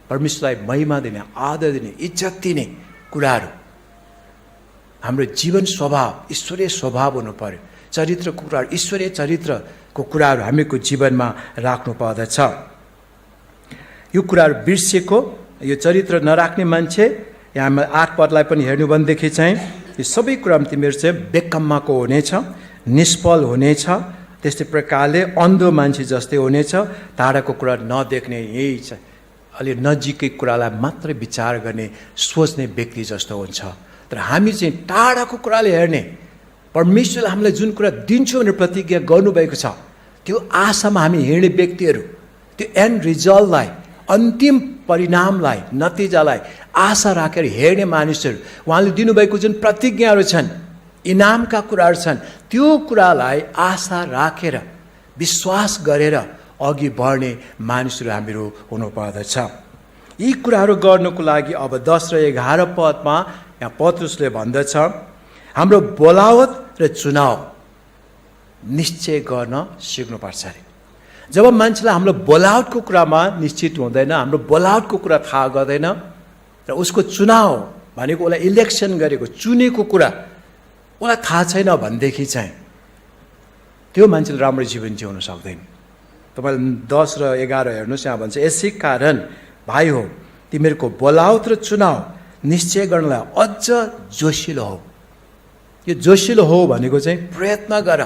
परमेश्वरलाई महिमा दिने, आदर दिने, इज्जत दिने कुराहरू, हाम्रो जीवन स्वभाव ईश्वरीय स्वभाव हुनु पर्यो। चरित्रको कुराहरू, ईश्वरीय चरित्रको कुराहरू हामीको जीवनमा राख्नु पर्दछ। यो कुराहरू बिर्सेको, यो चरित्र नराख्ने मान्छे, यहाँ 8 पदलाई पनि हेर्नु भनेदेखि चाहिँ यो सबै कुरामा तिमीहरू चाहिँ बेकम्माको हुनेछ, निष्फल हुनेछ, त्यस्तै प्रकारले अन्धो मान्छे जस्तै हुनेछ, टाढाको कुरा नदेख्ने, यही छ अलि नजिकै कुरालाई मात्रै विचार गर्ने, सोच्ने व्यक्ति जस्तो हुन्छ। तर हामी चाहिँ टाढाको कुराले हेर्ने, परमेश्वरले हामीलाई जुन कुरा दिन्छु भनेर प्रतिज्ञा गर्नुभएको छ त्यो आशामा हामी हिँड्ने व्यक्तिहरू, त्यो एन्ड रिजल्टलाई, अन्तिम परिणामलाई, नतिजालाई आशा राखेर हेर्ने मानिसहरू, उहाँले दिनुभएको जुन प्रतिज्ञाहरू छन्, इनामका कुराहरू छन्, त्यो कुरालाई आशा राखेर विश्वास गरेर अघि बढ्ने मानिसहरू हामीहरू हुनुपर्दछ। यी कुराहरू गर्नको लागि अब 10 र 11 पदमा यहाँ पत्रुसले भन्दछ, हाम्रो बोलावट र चुनाव निश्चय गर्न सिक्नुपर्छ अरे। जब मान्छेलाई हाम्रो बोलावटको कुरामा निश्चित हुँदैन, हाम्रो बोलावटको कुरा थाहा गर्दैन, र उसको चुनाव भनेको उसलाई इलेक्सन गरेको, चुनेको कुरा उसलाई थाहा छैन भनेदेखि चाहिँ त्यो मान्छेले राम्रो जीवन जिउन सक्दैन। तपाईँले 10 र 11 हेर्नुहोस्, यहाँ भन्छ, यसै कारण भाइ हो, तिमीहरूको बोलावट र चुनाव निश्चय गर्नलाई अझ जोसिलो हो। यो जोसिलो हो भनेको चाहिँ प्रयत्न गर,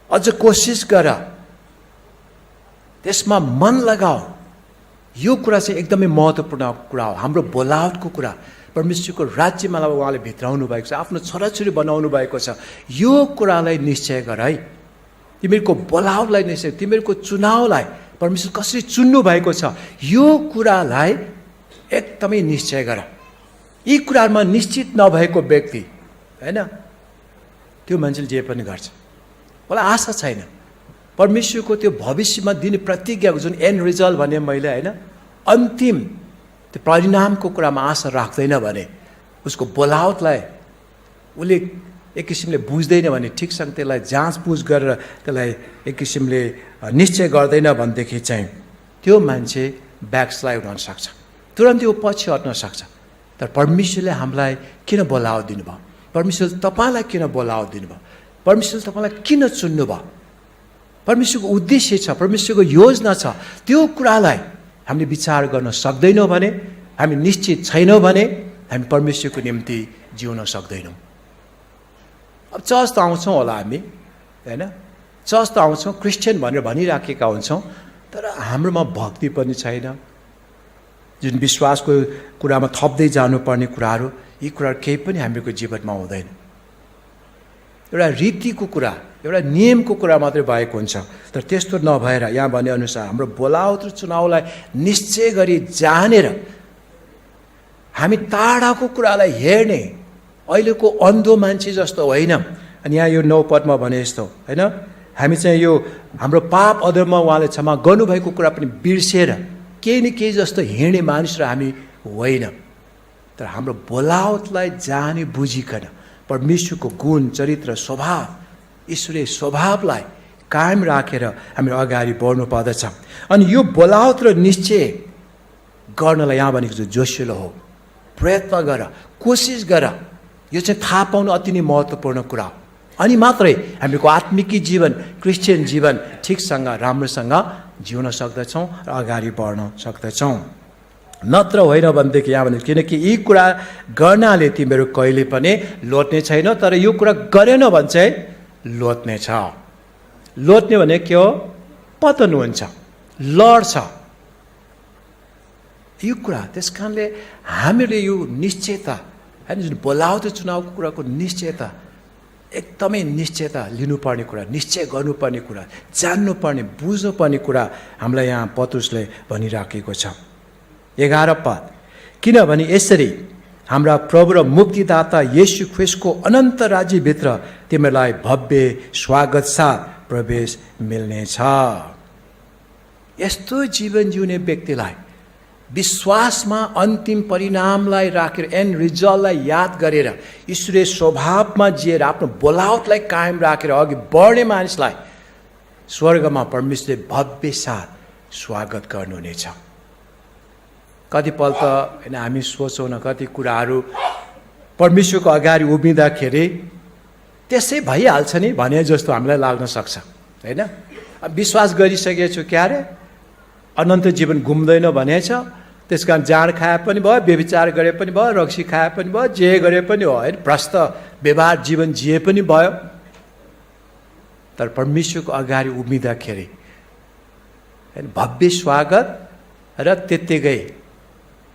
अझ कोसिस गर, त्यसमा मन लगाऊ। यो कुरा चाहिँ एकदमै महत्त्वपूर्ण कुरा हो। हाम्रो बोलावटको कुरा, परमेश्वरको राज्यमा उहाँले भित्राउनु भएको छ, आफ्नो छोराछोरी बनाउनु भएको छ, यो कुरालाई निश्चय गर है। तिमीहरूको बोलावटलाई निश्चय, तिमीहरूको चुनावलाई परमेश्वर कसरी चुन्नु भएको छ, यो कुरालाई एकदमै निश्चय गर। यी कुराहरूमा निश्चित नभएको व्यक्ति, होइन, त्यो मान्छेले जे पनि गर्छ, उसलाई आशा छैन। परमेश्वरको त्यो भविष्यमा दिने प्रतिज्ञाको जुन एन्ड रिजल्ट भने मैले, होइन, अन्तिम त्यो परिणामको कुरामा आशा राख्दैन भने, उसको बोलावटलाई उसले एक किसिमले बुझ्दैन भने, ठिकसँग त्यसलाई जाँचबुझ गरेर त्यसलाई एक किसिमले निश्चय गर्दैन भनेदेखि चाहिँ त्यो मान्छे ब्याकस्लाइड हुन सक्छ, तुरन्त त्यो पछि हट्न सक्छ। तर परमेश्वरले हामीलाई किन बोलावट दिनुभयो, परमेश्वरले तपाईँलाई किन बोलावट दिनुभयो, परमेश्वरले तपाईँलाई किन चुन्नुभयो, परमेश्वरको उद्देश्य छ, परमेश्वरको योजना छ, त्यो कुरालाई हामीले विचार गर्न सक्दैनौँ भने, हामी निश्चित छैनौँ भने हामी परमेश्वरको निम्ति जिउन सक्दैनौँ। अब चर्च त आउँछौँ होला हामी, होइन? चर्च त आउँछौँ, क्रिस्चियन भनेर भनिराखेका हुन्छौँ, तर हाम्रोमा भक्ति पनि छैन। जुन विश्वासको कुरामा थप्दै जानुपर्ने कुराहरू, यी कुराहरू केही पनि हामीको जीवनमा हुँदैन। एउटा रीतिको कुरा, एउटा नियमको कुरा मात्रै भएको हुन्छ। तर त्यस्तो नभएर यहाँ भनेअनुसार हाम्रो बोलावट र चुनावलाई निश्चय गरी जानेर हामी टाढाको कुरालाई हेर्ने, अहिलेको अन्धो मान्छे जस्तो होइन। अनि यहाँ यो 9 पदमा भने यस्तो, होइन? हामी चाहिँ यो हाम्रो पाप अधर्म उहाँले क्षमा गर्नुभएको कुरा पनि बिर्सेर केही न केही जस्तो हिँड्ने मानिस र हामी होइन। तर हाम्रो बोलावटलाई जाने बुझिकन परमेश्वरको गुण, चरित्र, स्वभाव, ईश्वरीय स्वभावलाई कायम राखेर हामी अगाडि बढ्नु पर्दछ। अनि यो बोलावट र निश्चय गर्नलाई यहाँ भनेको चाहिँ जोसिलो हो। प्रयत्न गर, कोसिस गर। यो चाहिँ थाहा पाउनु अति नै महत्त्वपूर्ण कुरा हो। अनि मात्रै हामीको आत्मिकी जीवन, क्रिस्चियन जीवन ठिकसँग राम्रोसँग जिउन सक्दछौँ र अगाडि बढ्न सक्दछौँ। नत्र होइन भनेदेखि यहाँ भने, किनकि यी कुरा गर्नाले तिमीहरू कहिले पनि लोट्ने छैन, तर यो कुरा गरेन भने चाहिँ लोट्ने छ। लोट्ने भने के हो? पतन हुन्छ, लड्छ यो कुरा। त्यस कारणले हामीले यो निश्चयता, होइन, जुन बोलावट चुनावको कुराको निश्चयता, एकदमै निश्चयता लिनुपर्ने कुरा, निश्चय गर्नुपर्ने कुरा, जान्नुपर्ने, बुझ्नुपर्ने कुरा हामीलाई यहाँ पत्रुसले भनिराखेको छ। 11 पद, किनभने यसरी हाम्रा प्रभु र मुक्तिदाता येशू ख्रिस्टको अनन्त राज्यभित्र तिमीलाई भव्य स्वागत साथ प्रवेश मिल्नेछ। यस्तो जीवन जिउने व्यक्तिलाई विश्वासमा अन्तिम परिणामलाई राखेर, एन्ड रिजल्टलाई याद गरेर, ईश्वरीय स्वभावमा जिएर आफ्नो बोलावटलाई कायम राखेर अघि बढ्ने मानिसलाई स्वर्गमा परमेश्वरले भव्य साथ स्वागत गर्नुहुनेछ। कतिपल्ट होइन हामी सोचौँ न, कति कुराहरू परमेश्वरको अगाडि उभिँदाखेरि त्यसै भइहाल्छ नि भने जस्तो हामीलाई लाग्न सक्छ, होइन? विश्वास गरिसकेको छु क्या अरे अनन्त जीवन घुम्दैन भनेछ, त्यस कारण जाँड खाए पनि भयो, व्यभिचार गरे पनि भयो, रक्सी खाए पनि भयो, जे गरे पनि हो, होइन? भ्रष्ट व्यवहार जीवन जिए पनि भयो। तर परमेश्वरको अगाडि उभिँदाखेरि होइन भव्य स्वागत र त्यत्तिकै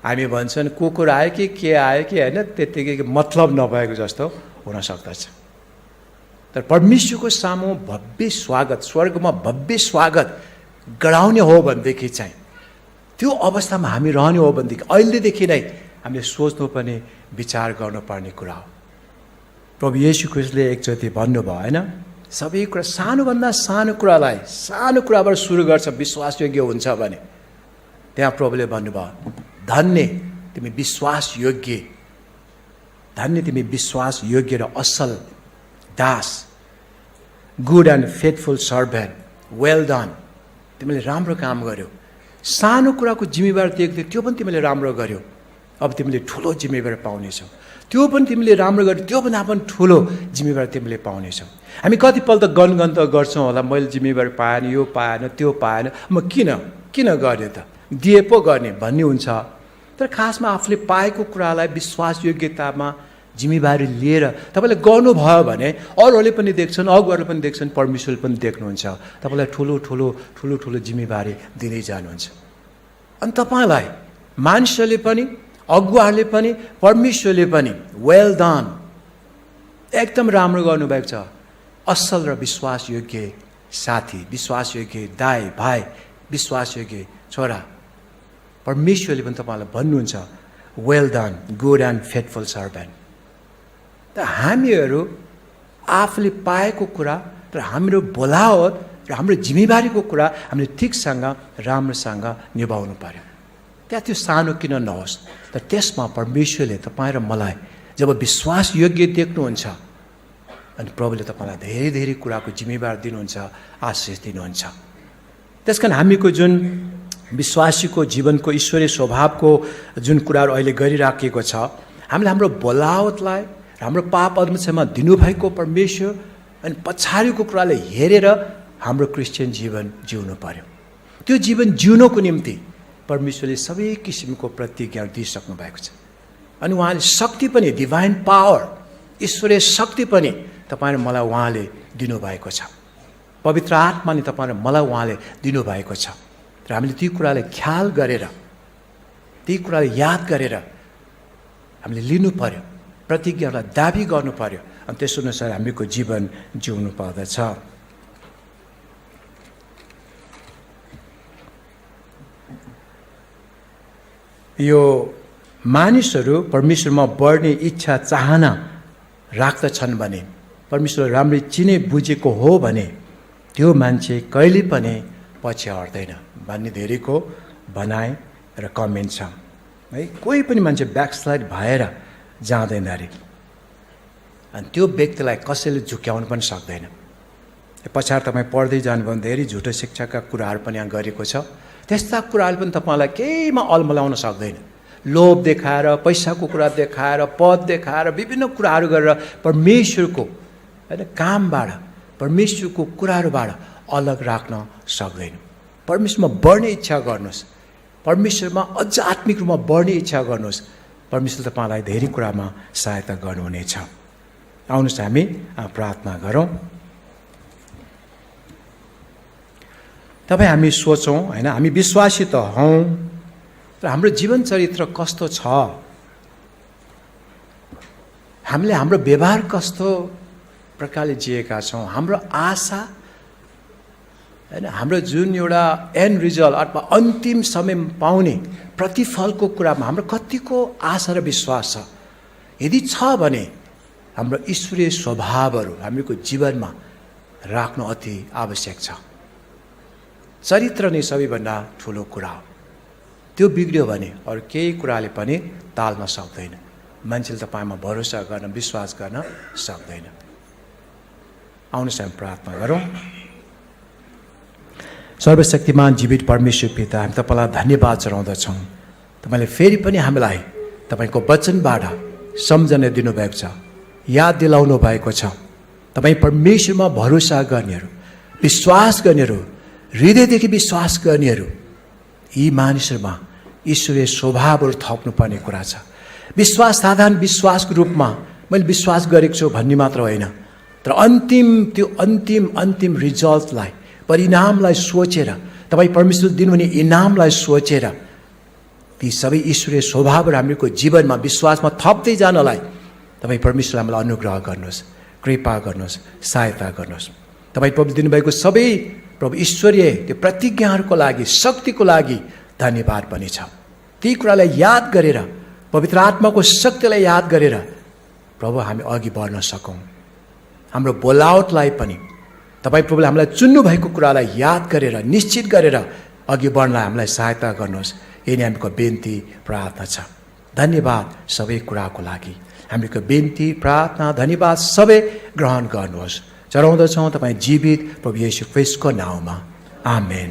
हामी भन्छन् कुकुर आयो कि के आयो कि, होइन, त्यत्तिकै मतलब नभएको जस्तो हुन सक्दछ। तर परमेश्वरको सामु भव्य स्वागत, स्वर्गमा भव्य स्वागत गराउने हो भनेदेखि चाहिँ त्यो अवस्थामा हामी रहने हो भनेदेखि अहिलेदेखि नै हामीले सोच्नुपर्ने, विचार गर्नुपर्ने कुरा हो। प्रभु येशू ख्रिस्टले एकचोटि भन्नुभयो, होइन, सबै कुरा सानोभन्दा सानो कुरालाई सानो कुराबाट सुरु गर्छ विश्वासयोग्य हुन्छ भने, त्यहाँ प्रभुले भन्नुभयो, धन्य तिमी विश्वासयोग्य, धन्य तिमी विश्वासयोग्य र असल दास, good and faithful servant, well done. तिमीले राम्रो काम गर्यौ, सानो कुराको जिम्मेवार देख्दै त्यो पनि तिमीले राम्रो गर्यौ, अब तिमीले ठुलो जिम्मेवार पाउनेछौ। त्यो पनि तिमीले राम्रो गर्यौ, त्यो भन्दा पनि ठुलो जिम्मेवार तिमीले पाउनेछौ। हामी कतिपल्ट गनगन त गर्छौँ होला, मैले जिम्मेवार पाएन, यो पाएन, त्यो पाएन, म किन गर्ने त, दिए पो गर्ने भन्ने हुन्छ। तर खासमा आफूले पाएको कुरालाई विश्वासयोग्यतामा जिम्मेवारी लिएर तपाईँले गर्नुभयो भने अरूहरूले पनि देख्छन्, अगुवाहरूले पनि देख्छन्, परमेश्वरले पनि देख्नुहुन्छ, तपाईँलाई ठुलो ठुलो ठुलो ठुलो जिम्मेवारी दिँदै जानुहुन्छ। अनि तपाईँलाई मानिसहरूले पनि, अगुवाहरूले पनि, परमेश्वरले पनि वेल डन, एकदम राम्रो गर्नुभएको छ, असल र विश्वासयोग्य साथी, विश्वासयोग्य दाइ भाइ, विश्वासयोग्य छोरा, परमेश्वरले पनि तपाईँलाई भन्नुहुन्छ well done, good and faithful servant. त हामीहरू आफूले पाएको कुरा र हाम्रो बोलावट र हाम्रो जिम्मेवारीको कुरा हामीले ठिकसँग राम्रोसँग निभाउनु पर्यो। त्यहाँ त्यो सानो किन नहोस्, तर त्यसमा परमेश्वरले तपाईँ र मलाई जब विश्वासयोग्य देख्नुहुन्छ अनि प्रभुले तपाईँलाई धेरै धेरै कुराको जिम्मेवार दिनुहुन्छ, आशिष दिनुहुन्छ। त्यस कारण हामीको जुन विश्वासीको जीवनको ईश्वरीय स्वभावको जुन कुराहरू अहिले गरिराखेको छ, हामीले हाम्रो बोलावटलाई, हाम्रो पाप अधर्ममा दिनुभएको परमेश्वर अनि पछाडिको कुराले हेरेर हाम्रो क्रिस्चियन जीवन जिउनु पर्यो। त्यो जीवन जिउनको निम्ति परमेश्वरले सबै किसिमको प्रतिज्ञा दिइसक्नु भएको छ। अनि उहाँले शक्ति पनि, डिभाइन पावर, ईश्वरीय शक्ति पनि तपाईँ र मलाई उहाँले दिनुभएको छ। पवित्र आत्माले तपाईँ र मलाई उहाँले दिनुभएको छ। र हामीले ती कुरालाई ख्याल गरेर, ती कुरालाई याद गरेर हामीले लिनु पर्यो, प्रतिज्ञालाई दाबी गर्नु पर्यो, अनि त्यस अनुसार हामीको जीवन जिउनु पर्दछ। यो मानिसहरू परमेश्वरमा बढ्ने इच्छा चाहना राख्दछन् भने, परमेश्वर राम्ररी चिने बुझेको हो भने त्यो मान्छे कहिले पनि पछि हट्दैन भन्ने धेरैको भनाइ र कमेन्ट छ है। कोही पनि मान्छे ब्याकस्लाइड भएर जाँदैन अरे, अनि त्यो व्यक्तिलाई कसैले झुक्याउनु पनि सक्दैन। पछाडि तपाईँ पढ्दै जानुभयो भने धेरै झुटो शिक्षाका कुराहरू पनि यहाँ गरेको छ। त्यस्ता कुराहरू पनि तपाईँलाई केहीमा अलमलाउन सक्दैन। लोभ देखाएर, पैसाको कुरा देखाएर, पद देखाएर, विभिन्न कुराहरू गरेर परमेश्वरको होइन कामबाट, परमेश्वरको कुराहरूबाट अलग राख्न सक्दैन। परमेश्वरमा बढ्ने इच्छा गर्नुहोस्, परमेश्वरमा अझ आत्मिक रूपमा बढ्ने इच्छा गर्नुहोस्। परमेश्वर तपाईँलाई धेरै कुरामा सहायता गर्नुहुनेछ। आउनुहोस् हामी प्रार्थना गरौँ। तपाईँ हामी सोचौँ होइन, हामी विश्वासी त हौँ, र हाम्रो जीवन चरित्र कस्तो छ, हामीले हाम्रो व्यवहार कस्तो प्रकारले जिएका छौँ, हाम्रो आशा होइन, हाम्रो जुन एउटा एन्ड रिजल्ट अथवा अन्तिम समय पाउने प्रतिफलको कुरामा हाम्रो कतिको आशा र विश्वास छ। यदि छ भने हाम्रो ईश्वरीय स्वभावहरू हामीको जीवनमा राख्नु अति आवश्यक छ। चरित्र नै सबैभन्दा ठुलो कुरा हो। त्यो बिग्रियो भने अरू केही कुराले पनि टाल्न सक्दैन। मान्छेले तपाईँमा भरोसा गर्न, विश्वास गर्न सक्दैन। आउनुहोस् हामी प्रार्थना गरौँ। सर्वशक्तिमान जीवित परमेश्वर पिता, हामी तपाईँलाई धन्यवाद चढाउँदछौँ। तपाईँले फेरि पनि हामीलाई तपाईँको वचनबाट सम्झना दिनुभएको छ, याद दिलाउनु भएको छ। तपाईँ परमेश्वरमा भरोसा गर्नेहरू, विश्वास गर्नेहरू, हृदयदेखि विश्वास गर्नेहरू, यी मानिसहरूमा ईश्वरीय स्वभावहरू थप्नुपर्ने कुरा छ। विश्वास साधारण विश्वासको रूपमा मैले विश्वास गरेको छु भन्ने मात्र होइन, तर त्यो अन्तिम रिजल्टलाई, परिणामलाई सोचेर, तपाईँ परमेश्वर दिनुहुने इनामलाई सोचेर ती सबै ईश्वरीय स्वभावहरू हामीको जीवनमा विश्वासमा थप्दै जानलाई तपाईँ परमेश्वरले हामीलाई अनुग्रह गर्नुहोस्, कृपा गर्नुहोस्, सहायता गर्नुहोस्। तपाईँ प्रभु दिनुभएको सबै प्रभु ईश्वरीय त्यो प्रतिज्ञाहरूको लागि, शक्तिको लागि धन्यवाद पनि छ। ती कुरालाई याद गरेर, पवित्र आत्माको शक्तिलाई याद गरेर प्रभु हामी अघि बढ्न सकौँ। हाम्रो बोलावटलाई पनि तपाईँ प्रभुले हामीलाई चुन्नुभएको कुरालाई याद गरेर, निश्चित गरेर अघि बढ्नलाई हामीलाई सहायता गर्नुहोस्। यही नै हामीको बिन्ती प्रार्थना छ। धन्यवाद सबै कुराको लागि। हामीको बिन्ती, प्रार्थना, धन्यवाद सबै ग्रहण गर्नुहोस्। चढाउँदछौँ तपाईँ जीवित प्रभु येशू ख्रीष्टको नाउँमा। आमेन।